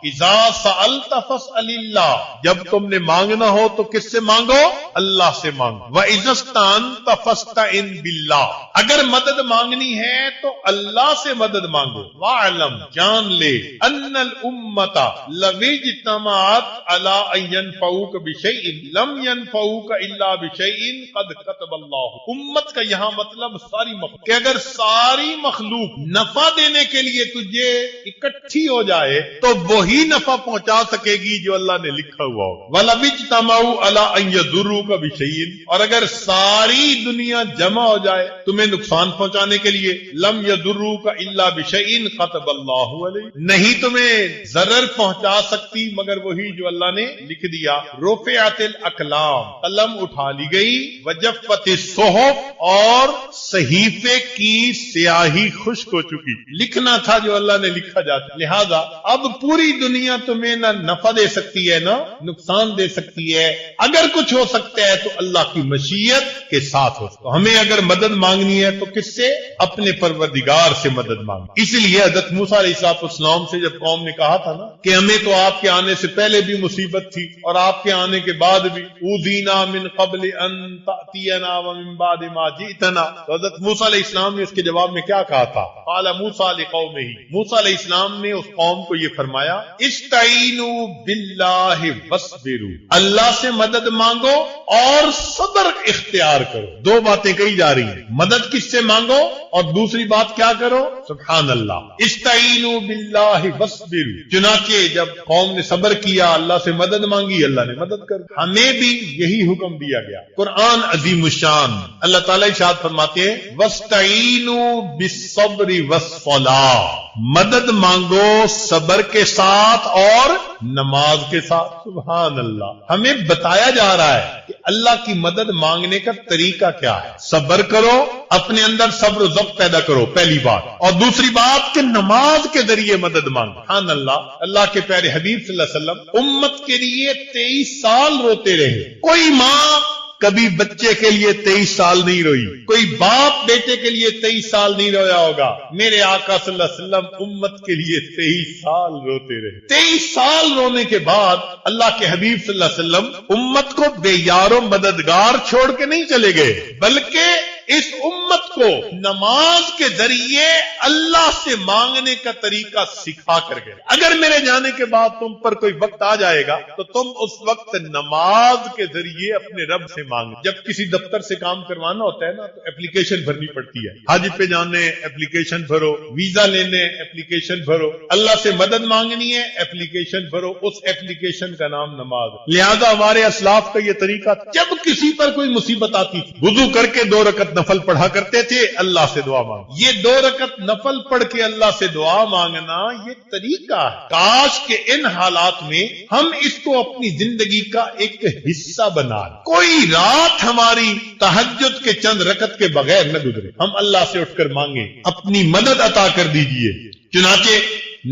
اذا سألت فاسأل اللہ، جب تم نے مانگنا ہو تو کس سے مانگو؟ اللہ سے مانگو. وَإِذَا اسْتَعَنْتَ فَاسْتَعِنْ بِاللَّهِ، اگر مدد مانگنی ہے تو اللہ سے مدد مانگو. وَاعْلَمْ، جان لے، أَنَّ الْأُمَّةَ لَوِ اجْتَمَعَتْ عَلَىٰ أَن يَنفَعُوكَ بِشَيْءٍ لَمْ يَنفَعُوكَ إِلَّا بِشَيْءٍ قَدْ كَتَبَ اللَّهُ. امت کا یہاں مطلب ساری مخلوق، کہ اگر ساری مخلوق نفع دینے کے لیے تجھے اکٹھی ہو جائے تو وہی نفع پہنچا سکے گی جو اللہ نے لکھا ہوا ہو. وَلَوِ اجْتَمَعُوا عَلَىٰ أَن يَضُرُّوكَ بِشَيْءٍ، اور اگر ساری دنیا جمع ہو جائے تمہیں نقصان پہنچانے کے لیے، لم يضروک الا بشیء كتب اللہ علیہ، نہیں تمہیں ضرر پہنچا سکتی مگر وہی جو اللہ نے لکھ دیا. رفعت الاقلام، قلم اٹھا لی گئی. وجفت الصحف، اور صحیفے کی سیاہی خشک ہو چکی، لکھنا تھا جو اللہ نے لکھا جاتا. لہذا اب پوری دنیا تمہیں نہ نفع دے سکتی ہے نہ نقصان دے سکتی ہے. اگر کچھ ہو سکتا ہے تو اللہ کی مشیت کے ساتھ ہو. تو ہمیں اگر مدد مانگنی ہے تو کس سے؟ اپنے پروردگار سے مدد مانگی۔ اس لیے حضرت موسیٰ علیہ السلام سے جب قوم نے کہا تھا نا کہ ہمیں تو آپ کے آنے سے پہلے بھی مصیبت تھی اور آپ کے آنے کے بعد بھی، اوذینا من قبل ان تأتینا ومن بعد ما جئتنا، تو حضرت موسیٰ علیہ السلام نے اس کے جواب میں کیا کہا تھا؟ قال موسیٰ لقومہ، موسیٰ علیہ السلام نے اس قوم کو یہ فرمایا استعینوا باللہ واصبروا، اللہ سے مدد مانگو اور صبر اختیار کرو۔ دو باتیں کہی جا رہی ہیں، مدد کس سے مانگو اور دوسری بات کیا کرو؟ سبحان اللہ، استعینوا باللہ واصبروا۔ چنانچہ جب قوم نے صبر کیا، اللہ سے مدد مانگی، اللہ نے مدد کر دی۔ ہمیں بھی یہی حکم دیا گیا۔ قرآن عظیم الشان، اللہ تعالیٰ ارشاد فرماتے ہیں وَاسْتَعِینُوا بِالصَّبْرِ وَالصَّلَاةِ، مدد مانگو صبر کے ساتھ اور نماز کے ساتھ۔ سبحان اللہ، ہمیں بتایا جا رہا ہے کہ اللہ کی مدد مانگنے کا طریقہ کیا ہے۔ صبر کرو، اپنے اندر صبر و ضبط پیدا کرو، پہلی بات، اور دوسری بات کہ نماز کے ذریعے مدد مانگو۔ سبحان اللہ، اللہ کے پیارے حبیب صلی اللہ علیہ وسلم امت کے لیے 23 سال روتے رہے۔ کوئی ماں کبھی بچے کے لیے 23 سال نہیں روئی، کوئی باپ بیٹے کے لیے 23 سال نہیں رویا ہوگا۔ میرے آقا صلی اللہ علیہ وسلم امت کے لیے 23 سال روتے رہے۔ 23 سال رونے کے بعد اللہ کے حبیب صلی اللہ علیہ وسلم امت کو بے یار و مددگار چھوڑ کے نہیں چلے گئے، بلکہ اس امت کو نماز کے ذریعے اللہ سے مانگنے کا طریقہ سکھا کر گئے۔ اگر میرے جانے کے بعد تم پر کوئی وقت آ جائے گا تو تم اس وقت نماز کے ذریعے اپنے رب سے مانگو۔ جب کسی دفتر سے کام کروانا ہوتا ہے نا تو اپلیکیشن بھرنی پڑتی ہے، حج پہ جانے اپلیکیشن بھرو، ویزا لینے اپلیکیشن بھرو، اللہ سے مدد مانگنی ہے اپلیکیشن بھرو، اس اپلیکیشن کا نام نماز ہے۔ لہذا ہمارے اسلاف کا یہ طریقہ، جب کسی پر کوئی مصیبت آتی تھی وضو کر کے 2 رکعت نفل پڑھا کرتے تھے، اللہ سے دعا مانگ۔ یہ 2 رکعت نفل پڑھ کے اللہ سے دعا مانگنا یہ طریقہ ہے۔ کاش کہ ان حالات میں ہم اس کو اپنی زندگی کا ایک حصہ بنا لیں۔ کوئی رات ہماری تہجد کے چند رکعت کے بغیر نہ گزرے، ہم اللہ سے اٹھ کر مانگیں اپنی مدد عطا کر دیجئے۔ چنانچہ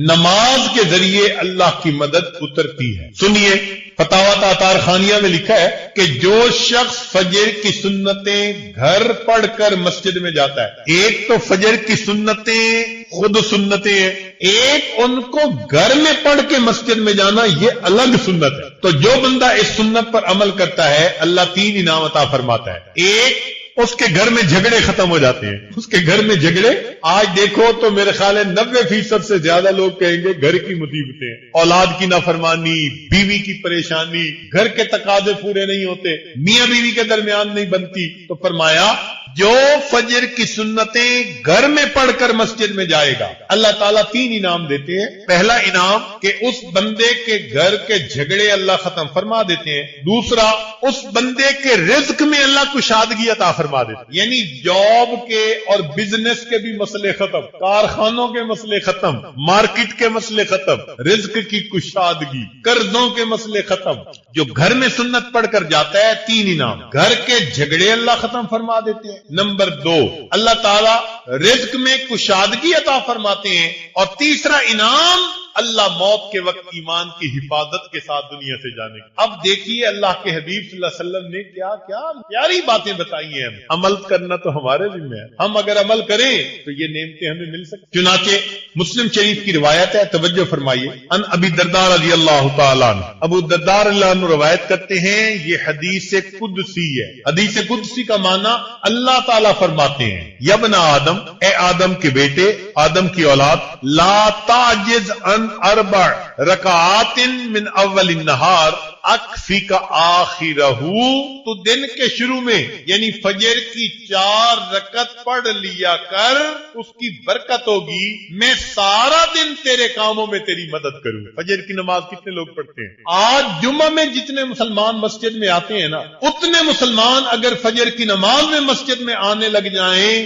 نماز کے ذریعے اللہ کی مدد اترتی ہے۔ سنیے، فتاوی تاتار خانیہ میں لکھا ہے کہ جو شخص فجر کی سنتیں گھر پڑھ کر مسجد میں جاتا ہے، ایک تو فجر کی سنتیں خود سنتیں ہیں، ایک ان کو گھر میں پڑھ کے مسجد میں جانا یہ الگ سنت ہے۔ تو جو بندہ اس سنت پر عمل کرتا ہے اللہ 3 انعام عطا فرماتا ہے۔ ایک، اس کے گھر میں جھگڑے ختم ہو جاتے ہیں۔ اس کے گھر میں جھگڑے آج دیکھو تو میرے خیال ہے 90% سے زیادہ لوگ کہیں گے گھر کی مصیبتیں، اولاد کی نافرمانی، بیوی کی پریشانی، گھر کے تقاضے پورے نہیں ہوتے، میاں بیوی کے درمیان نہیں بنتی۔ تو فرمایا جو فجر کی سنتیں گھر میں پڑھ کر مسجد میں جائے گا اللہ تعالیٰ 3 انعام دیتے ہیں۔ پہلا انعام کہ اس بندے کے گھر کے جھگڑے اللہ ختم فرما دیتے ہیں۔ دوسرا، اس بندے کے رزق میں اللہ کشادگی عطا فرما دیتے ہیں، یعنی جاب کے اور بزنس کے بھی مسئلے ختم، کارخانوں کے مسئلے ختم، مارکیٹ کے مسئلے ختم، رزق کی کشادگی، قرضوں کے مسئلے ختم۔ جو گھر میں سنت پڑھ کر جاتا ہے 3 انعام، گھر کے جھگڑے اللہ ختم فرما دیتے ہیں، نمبر 2 اللہ تعالیٰ رزق میں کشادگی عطا فرماتے ہیں، اور تیسرا انعام اللہ موت کے وقت ایمان کی حفاظت کے ساتھ دنیا سے جانے کی۔ اب دیکھیے اللہ کے حبیب صلی اللہ علیہ وسلم نے کیا کیا پیاری باتیں بتائی ہیں۔ عمل کرنا تو ہمارے ذمہ ہے، ہم اگر عمل کریں تو یہ نعمتیں ہمیں مل سکتی۔ چنانچہ مسلم شریف کی روایت ہے، توجہ فرمائیے، ان ابی الدرداء رضی اللہ تعالیٰ عنہ، ابو الدرداء رضی اللہ عنہ روایت کرتے ہیں، یہ حدیث قدسی ہے۔ حدیث قدسی کا معنی اللہ تعالیٰ فرماتے ہیں، یا ابن آدم، اے آدم کے بیٹے، آدم کی اولاد، لا تعجز ان 4 رکعات من اول النہار اکفیک آخرہ، تو دن کے شروع میں یعنی فجر کی 4 رکعت پڑھ لیا کر، اس کی برکت ہوگی، میں سارا دن تیرے کاموں میں تیری مدد کروں۔ فجر کی نماز کتنے لوگ پڑھتے ہیں؟ آج جمعہ میں جتنے مسلمان مسجد میں آتے ہیں نا، اتنے مسلمان اگر فجر کی نماز میں مسجد میں آنے لگ جائیں،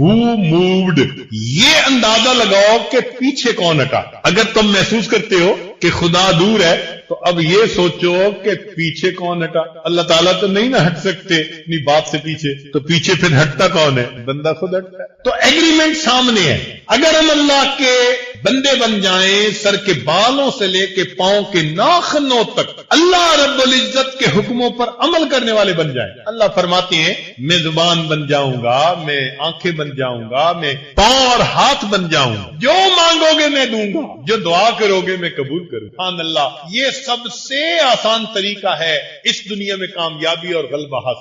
who moved, یہ اندازہ لگاؤ کہ پیچھے کون ہٹا. اگر تم محسوس کرتے ہو کہ خدا دور ہے تو اب یہ سوچو کہ پیچھے کون ہٹا. اللہ تعالیٰ تو نہیں نہ ہٹ سکتے اپنی بات سے پیچھے، تو پیچھے پھر ہٹتا کون ہے؟ بندہ خود ہٹتا ہے. تو ایگریمنٹ سامنے ہے. اگر ہم اللہ کے بندے بن جائیں، سر کے بالوں سے لے کے پاؤں کے ناخنوں تک اللہ رب العزت کے حکموں پر عمل کرنے والے بن جائیں. اللہ فرماتے ہیں میں زبان بن جاؤں گا، میں آنکھیں بن جاؤں گا، میں پاؤں اور ہاتھ بن جاؤں گا، جو مانگو گے میں دوں گا، جو دعا کرو گے میں قبول کروں. سبحان اللہ. یہ سب سے آسان طریقہ ہے اس دنیا میں کامیابی اور غلبہ حاصل